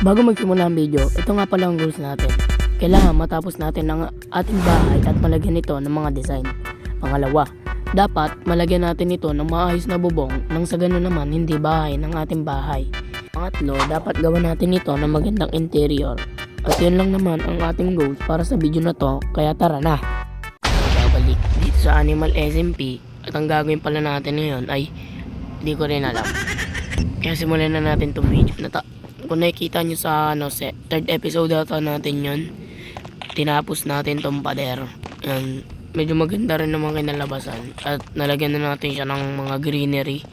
Bago magsimula ang video, ito nga pala ang rules natin. Kailangan matapos natin ang ating bahay at malagyan ito ng mga design. Pangalawa, dapat malagyan natin ito ng maayos na bubong nang sa ganun naman hindi bahay ng ating bahay. Pangatlo, dapat gawa natin ito ng magandang interior. At yun lang naman ang ating goals para sa video na to, kaya tara na! Babalik dito sa Animal SMP at ang gagawin pala natin ngayon ay hindi ko rin alam. Kaya simulan na natin itong video na to. Kung nakikita nyo sa third episode ata natin yun, tinapos natin tong pader. Yan, medyo maganda rin naman kinalabasan at nalagyan na natin siya ng mga greenery.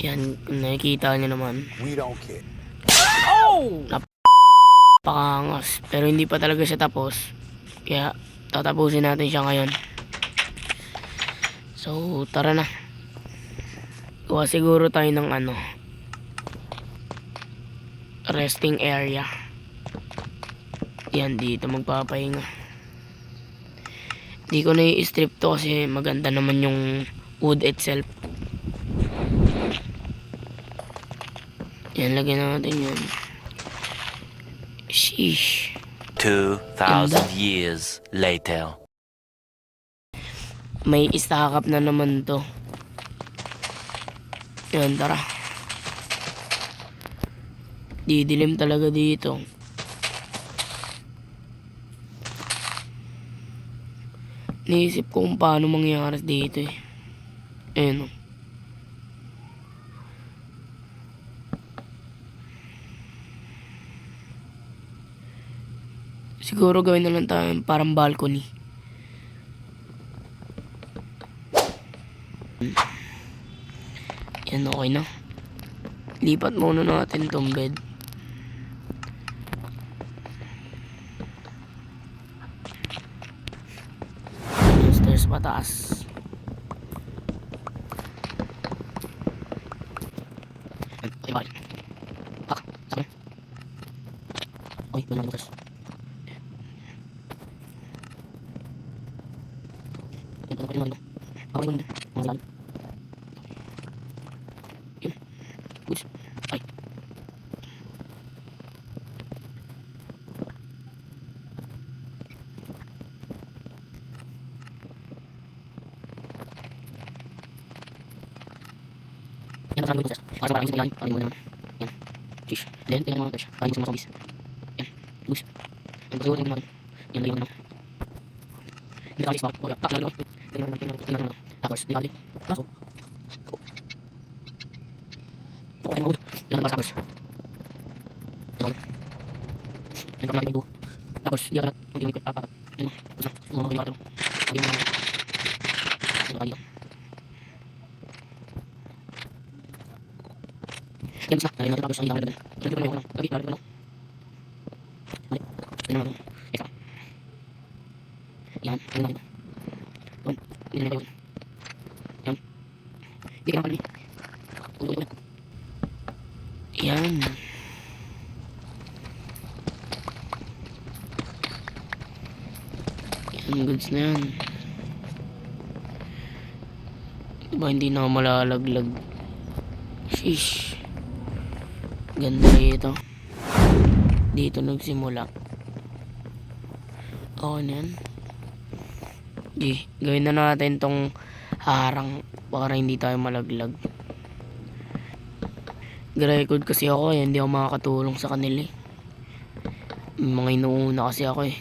Yan, kung nakikita nyo naman. We don't care. Oh! Napakangas, pero hindi pa talaga siya tapos. Kaya tatapusin natin siya ngayon. So tara na. Gawa siguro tayo ng resting area. Yan, dito magpapahinga. Hindi ko na i-strip to kasi maganda naman yung wood itself. Yan, lagyan natin yan. Sheesh. 2,000 years later. May istakap na naman to. Yan, tara. Didilim talaga dito. Naisip ko kung paano mangyari dito eh. Ayan o. Siguro gawin na lang tayo parang balcony. Yan, okay na. Lipat muna natin tong bed. Yung stairs pataas. Okay, balik. Pak, sabi. Okay, doon lang bukas. Ito pa rin okay, mga lalim. Yun. Goods. Ay. Yan, kasama ko yung para sa parang yung sinigyan. Paano mo naman. Yan. Shish. Then, tingnan mo naman ito siya. Paano yung mga zombies. Yan. Goods. Yan, pagsiwa tingnan natin. Yan, layo naman. Hindi ka alis ba? Okay, tak, lalo. Tingnan naman. Tapos, di ka alis. Pasok. Okay, mga good. Yan ang para sa tapos. Okay. Yan, pag natin ito. Tapos, di ka na. Hindi mo ikot. Yan. Tapos na. Mga mga mga. Hindi mo mga. Yan, kaya. Yan, isa. Nalagyan natin tapos. Ang hilang na. Lagi pa na yung lagi, lagi pa na. Mali. Yan naman. Isa. Yan. Yan natin. Doon. Yan na yun. Yan. Hindi ka naman pala. Ulo. Yan. Yan, goods na yan. Diba hindi na ako malalaglag. Sheesh. Ganda rito. Dito nagsimula. Okay na yan. Gawin na natin tong harang para hindi tayo malaglag. Record kasi ako eh, hindi ako makakatulong sa kanila eh. Mga inuuna kasi ako eh.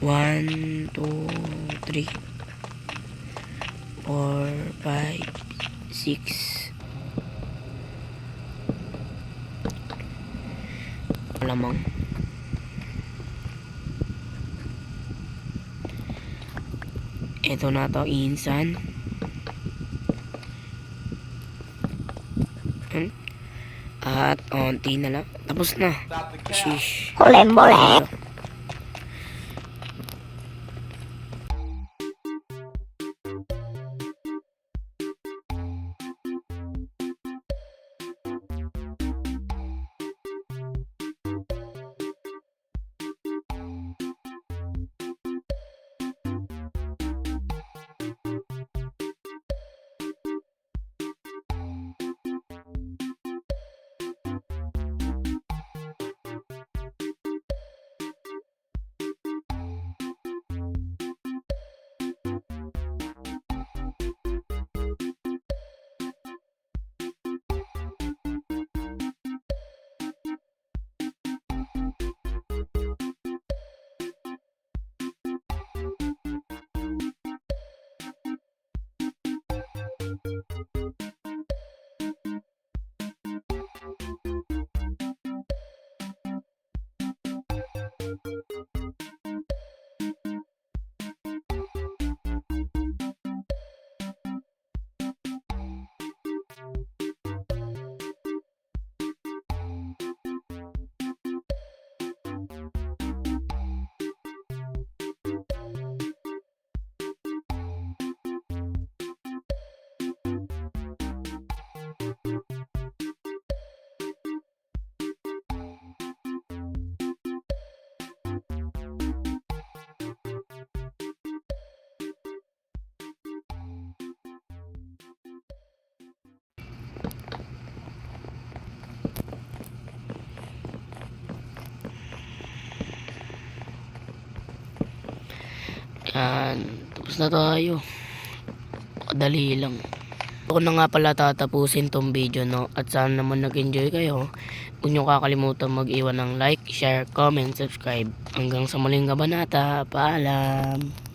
1, 2, 3, 4, 5, 6. Malamang. Ito na to, insan. At onti na lang. Tapos na. Shish. Mole. Yan. Tapos na tayo. Kadali lang. Ako na nga pala tatapusin tong video, no? At sana naman nag-enjoy kayo. Huwag niyo kakalimutan mag-iwan ng like, share, comment, subscribe. Hanggang sa muling kabanata. Paalam!